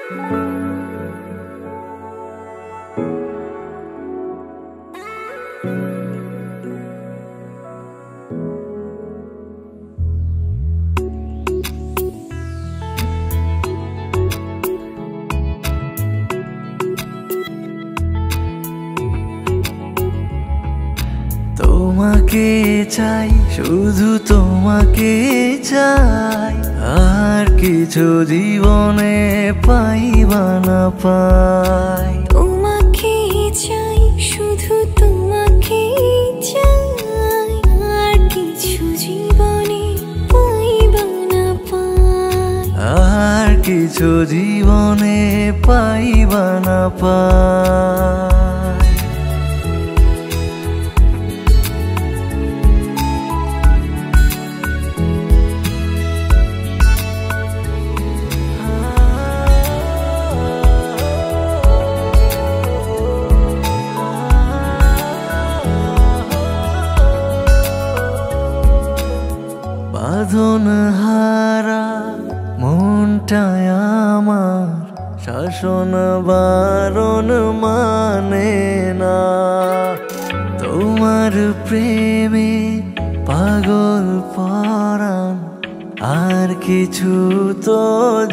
তোমাকে চাই, শুধু তোমাকে চাই, আর কিছু জীবনে পাইবা না পাই। তোমাকে চাই, শুধু তোমাকে চাই, আর কিছু জীবনে পাইবা না পাই। আর কিছু জীবনে পাইবা না পাই। বাঁধন হারা মনটায় আমার শাসন বারণ মানে না। তোমার প্রেমে পাগল পরাণ আর কিছু তো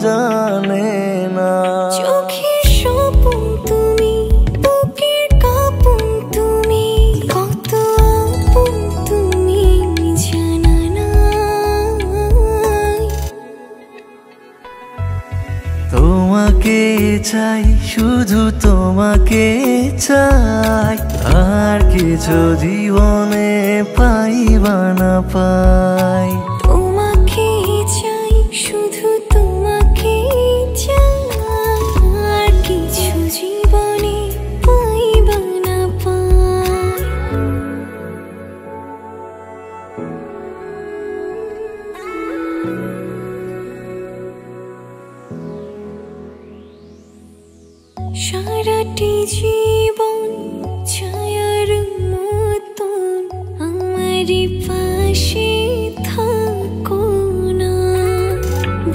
জানে না। চোখের স্বপ্ন তুমি, বুকের কাঁপন তুমি, কত আপন তুমি জানা নাই। তোমাকে চাই, শুধু তোমাকে চাই, আর কিছু জীবনে পাইবা না পাই। তোমাকে চাই, শুধু তোমাকে চাই, আর কিছু জীবনে পাইবা না পাই। সারাটি জীবন ছায়ার মতন আমারই পাশে থাকো না।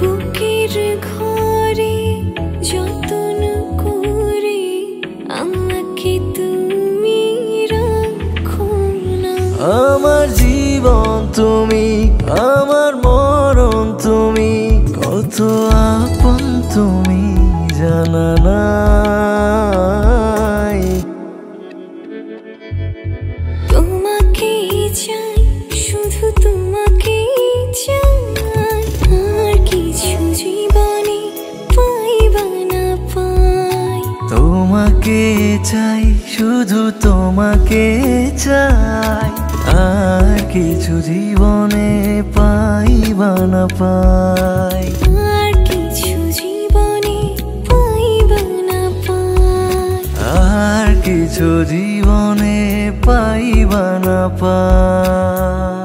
বুকের ঘরে যতন করে আমাকে তুমি রাখো না। আমার জীবন তুমি, আমার মরণ তুমি, কত আপন তুমি জানা নাই। তোমাকে চাই, শুধু তোমাকে চাই, আর কিছু জীবনে পাইবা না পাই। তোমাকে চাই, শুধু তোমাকে চাই, আর কিছু জীবনে পাইবা না পাই। আর কিছু জীবনে পাইবা না পাই। আর কিছু জীবনে পাইবা না পাই।